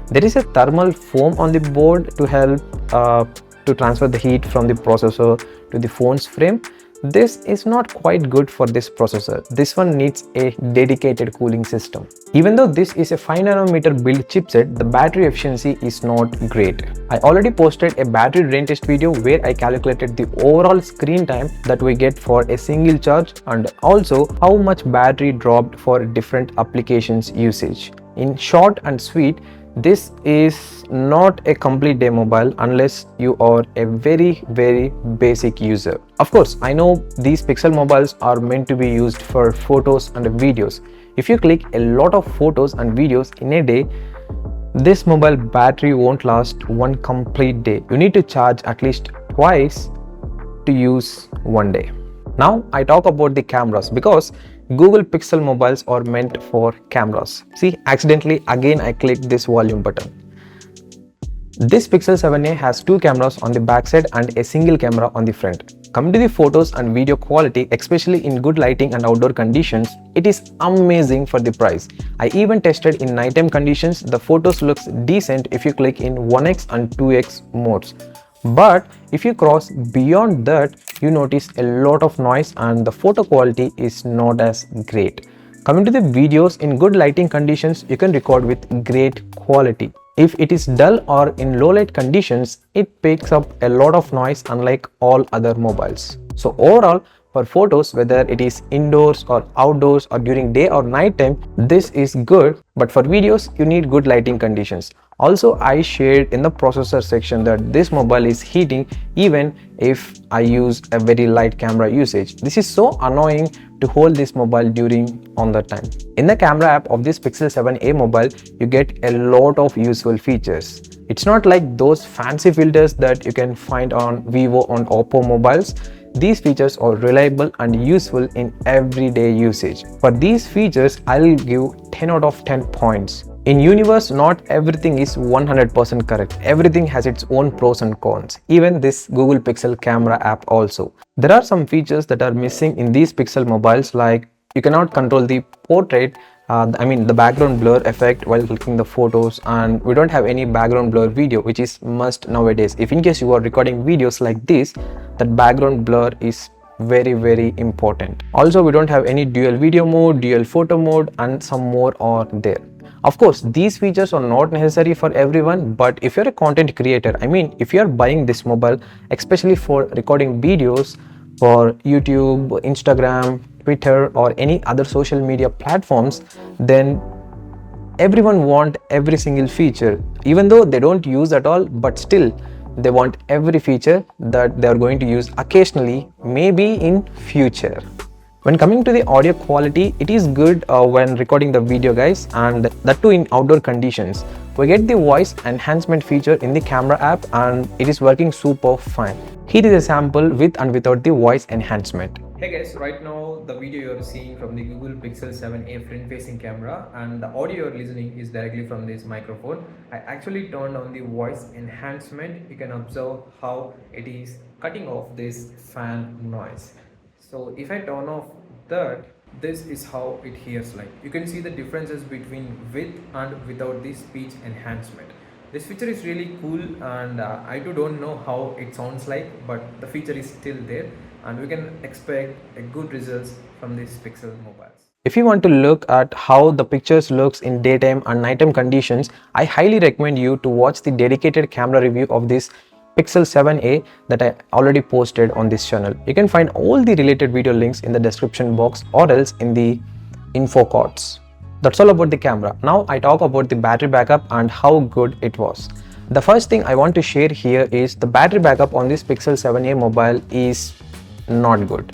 A: There is a thermal foam on the board to help to transfer the heat from the processor to the phone's frame. This is not quite good for this processor. This one needs a dedicated cooling system. Even though this is a 5nm build chipset, the battery efficiency is not great. I already posted a battery drain test video where I calculated the overall screen time that we get for a single charge and also how much battery dropped for different applications usage. In short and sweet, this is not a complete day mobile unless you are a very basic user. Of course, I know these Pixel mobiles are meant to be used for photos and videos. If you click a lot of photos and videos in a day, this mobile battery won't last one complete day. You need to charge at least twice to use one day. Now I talk about the cameras because Google Pixel mobiles are meant for cameras. See, accidentally again I clicked this volume button. This Pixel 7a has two cameras on the backside and a single camera on the front. Coming to the photos and video quality, especially in good lighting and outdoor conditions, it is amazing for the price. I even tested in nighttime conditions. The photos looks decent if you click in 1x and 2x modes. But if you cross beyond that, you notice a lot of noise and the photo quality is not as great. Coming to the videos, in good lighting conditions, you can record with great quality. If it is dull or in low light conditions, it picks up a lot of noise unlike all other mobiles. So overall, For photos, whether it is indoors or outdoors or during day or night time, this is good. But for videos, you need good lighting conditions. Also, I shared in the processor section that this mobile is heating even if I use a very light camera usage. This is so annoying to hold this mobile during on that time. In the camera app of this Pixel 7a mobile, you get a lot of useful features. It's not like those fancy filters that you can find on Vivo and Oppo mobiles. These features are reliable and useful in everyday usage. For these features, I'll give 10 out of 10 points. In universe, not everything is 100% correct. Everything has its own pros and cons. Even this Google Pixel camera app also. There are some features that are missing in these Pixel mobiles, like you cannot control the portrait, the background blur effect while clicking the photos, and we don't have any background blur video, which is must nowadays. If in case you are recording videos like this, that background blur is very important. Also, we don't have any dual video mode, dual photo mode, and some more are there. Of course, these features are not necessary for everyone, but if you're a content creator, if you're buying this mobile especially for recording videos for YouTube, Instagram, Twitter or any other social media platforms, then everyone want every single feature, even though they don't use at all, but still they want every feature that they are going to use occasionally, maybe in future. When coming to the audio quality, it is good when recording the video, guys, and that too in outdoor conditions. We get the voice enhancement feature in the camera app and it is working super fine. Here is a sample with and without the voice enhancement. Hey guys, right now the video you're seeing from the Google Pixel 7a front facing camera, and the audio you're listening is directly from this microphone. I actually turned on the voice enhancement. You can observe how it is cutting off this fan noise. So if I turn off that, this is how it hears like. You can see the differences between with and without the speech enhancement. This feature is really cool, and I too don't know how it sounds like, but the feature is still there and we can expect a good results from these Pixel mobiles. If you want to look at how the pictures looks in daytime and nighttime conditions, I highly recommend you to watch the dedicated camera review of this Pixel 7a that I already posted on this channel. You can find all the related video links in the description box or else in the info cards. That's all about the camera. Now I talk about the battery backup and how good it was. The first thing I want to share here is the battery backup on this Pixel 7a mobile is not good.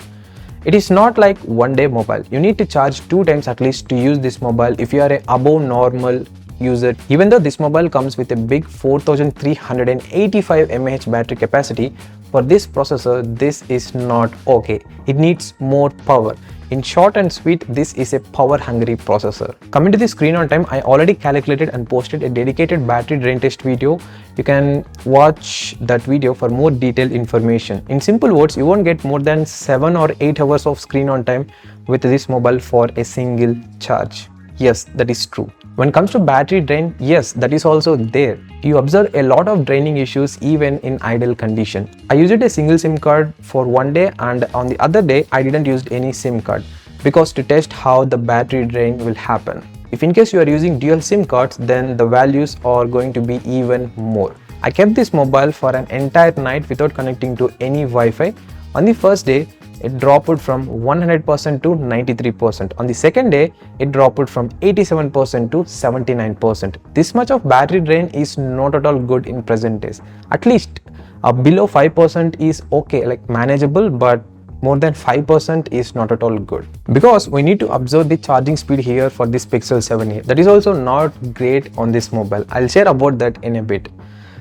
A: It is not like one day mobile. You need to charge 2 times at least to use this mobile if you are a above normal user. Even though this mobile comes with a big 4385 mAh battery capacity, for this processor this is not okay. It needs more power. In short and sweet, this is a power hungry processor. Coming to the screen on time, I already calculated and posted a dedicated battery drain test video. You can watch that video for more detailed information. In simple words, you won't get more than 7 or 8 hours of screen on time with this mobile for a single charge. Yes, that is true. When it comes to battery drain, yes, that is also there. You observe a lot of draining issues even in idle condition. I used a single SIM card for one day, and on the other day I didn't use any SIM card because to test how the battery drain will happen. If in case you are using dual SIM cards, then the values are going to be even more. I kept this mobile for an entire night without connecting to any Wi-Fi. On the first day, it dropped from 100% to 93%. On the second day, it dropped from 87% to 79%. This much of battery drain is not at all good in present days. At least below 5% is okay, like manageable, but more than 5% is not at all good. Because we need to observe the charging speed here for this Pixel 7a. That is also not great on this mobile. I'll share about that in a bit.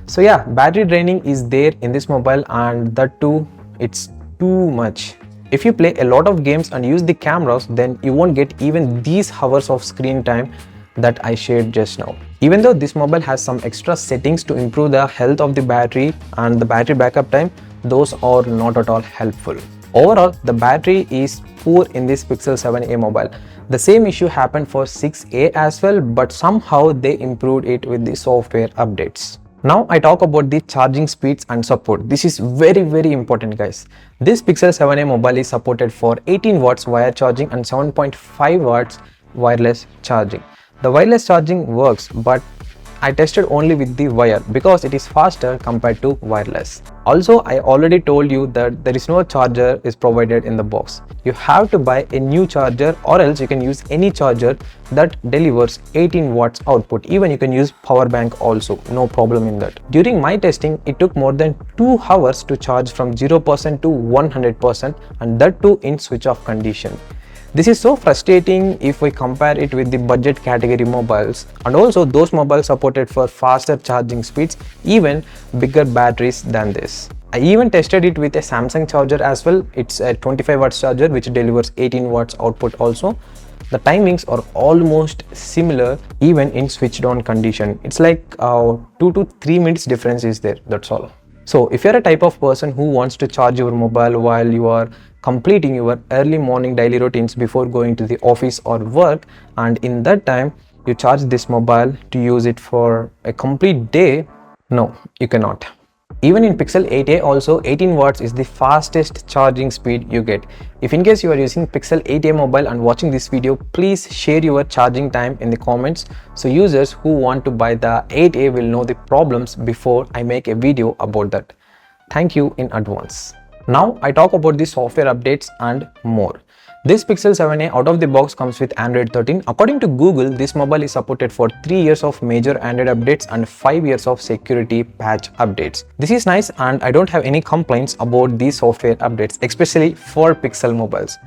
A: So yeah, battery draining is there in this mobile, and that too, it's too much. If you play a lot of games and use the cameras, then you won't get even these hours of screen time that I shared just now. Even though this mobile has some extra settings to improve the health of the battery and the battery backup time, those are not at all helpful. Overall, the battery is poor in this Pixel 7a mobile. The same issue happened for 6a as well, but somehow they improved it with the software updates. Now I talk about the charging speeds and support. This is very important, guys. This Pixel 7a mobile is supported for 18 watts wire charging and 7.5 watts wireless charging. The wireless charging works, but I tested only with the wire because it is faster compared to wireless. Also, I already told you that there is no charger is provided in the box. You have to buy a new charger, or else you can use any charger that delivers 18 watts output. Even you can use power bank also, no problem in that. During my testing, it took more than 2 hours to charge from 0% to 100%, and that too in switch off condition. This is so frustrating if we compare it with the budget category mobiles, and also those mobiles supported for faster charging speeds, even bigger batteries than this. I even tested it with a Samsung charger as well. It's a 25 watts charger which delivers 18 watts output also. The timings are almost similar even in switched on condition. It's like 2 to 3 minutes difference is there, that's all. So if you're a type of person who wants to charge your mobile while you are completing your early morning daily routines before going to the office or work, and in that time you charge this mobile to use it for a complete day, no, you cannot. Even in Pixel 8a also 18 watts is the fastest charging speed you get. If in case you are using Pixel 8a mobile and watching this video, please share your charging time in the comments, so users who want to buy the 8a will know the problems before I make a video about that. Thank you in advance. Now I talk about the software updates and more. This Pixel 7a out of the box comes with Android 13. According to Google, this mobile is supported for 3 years of major Android updates and 5 years of security patch updates. This is nice, and I don't have any complaints about these software updates, especially for Pixel mobiles.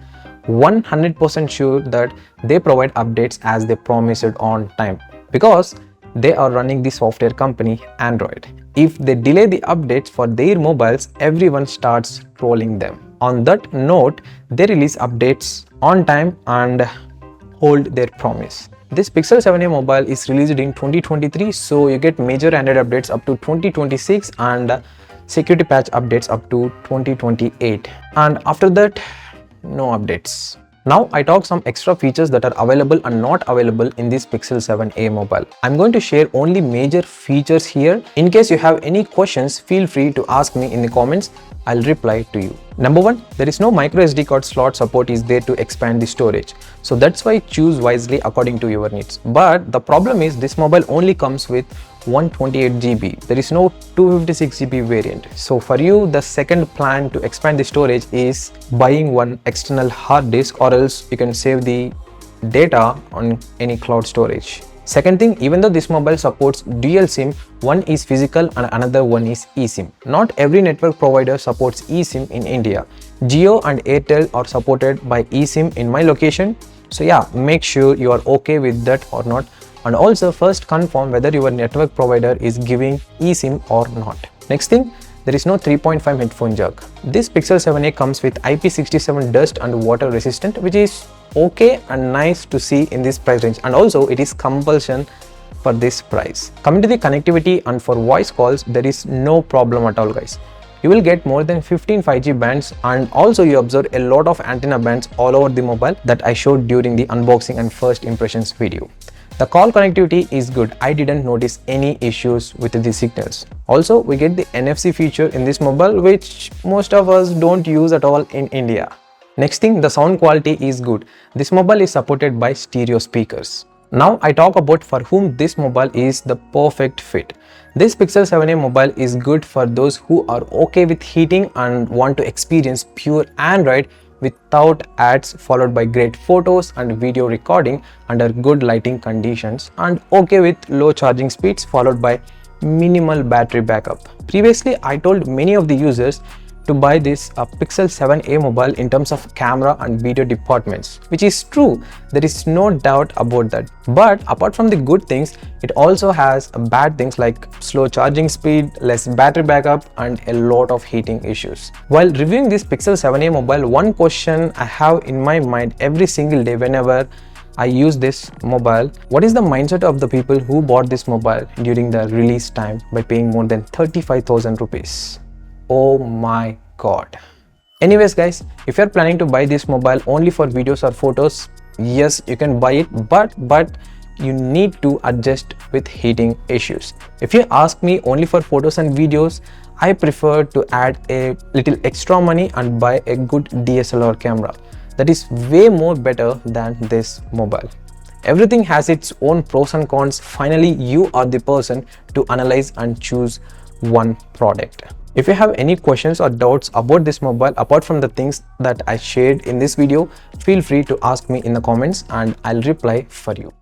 A: 100% sure that they provide updates as they promised on time, because they are running the software company Android. If they delay the updates for their mobiles, everyone starts trolling them. On that note, they release updates on time and hold their promise. This Pixel 7a mobile is released in 2023, so you get major Android updates up to 2026 and security patch updates up to 2028. And after that, no updates. Now I talk some extra features that are available and not available in this Pixel 7a mobile. I'm going to share only major features here. In case you have any questions, feel free to ask me in the comments. I'll reply to you. Number 1, there is no micro SD card slot support is there to expand the storage. So that's why choose wisely according to your needs. But the problem is this mobile only comes with 128 GB. There is no 256 GB variant. So for you, the second plan to expand the storage is buying one external hard disk, or else you can save the data on any cloud storage. Second thing, even though this mobile supports dual SIM, one is physical and another one is eSIM. Not every network provider supports eSIM in India. Jio and Airtel are supported by eSIM in my location. So yeah, make sure you are okay with that or not. And also first confirm whether your network provider is giving eSIM or not. Next thing, there is no 3.5 headphone jack. This Pixel 7a comes with IP67 dust and water resistant, which is okay and nice to see in this price range, and also it is compulsion for this price. Coming to the connectivity and for voice calls, there is no problem at all guys. You will get more than 15 5G bands, and also you observe a lot of antenna bands all over the mobile that I showed during the unboxing and first impressions video. The call connectivity is good. I didn't notice any issues with the signals. Also, we get the NFC feature in this mobile, which most of us don't use at all in India. Next thing, the sound quality is good. This mobile is supported by stereo speakers. Now I talk about for whom this mobile is the perfect fit. This Pixel 7a mobile is good for those who are okay with heating and want to experience pure Android without ads, followed by great photos and video recording under good lighting conditions, and okay with low charging speeds followed by minimal battery backup. Previously, I told many of the users to buy this Pixel 7a mobile in terms of camera and video departments, which is true. There is no doubt about that. But apart from the good things, it also has bad things like slow charging speed, less battery backup, and a lot of heating issues. While reviewing this Pixel 7a mobile, one question I have in my mind every single day whenever I use this mobile: what is the mindset of the people who bought this mobile during the release time by paying more than 35,000 rupees? Oh my god. Anyways guys, if you're planning to buy this mobile only for videos or photos, yes, you can buy it, but you need to adjust with heating issues. If you ask me, only for photos and videos, I prefer to add a little extra money and buy a good DSLR camera. That is way more better than this mobile. Everything has its own pros and cons. Finally, you are the person to analyze and choose one product. If you have any questions or doubts about this mobile apart from the things that I shared in this video, feel free to ask me in the comments and I'll reply for you.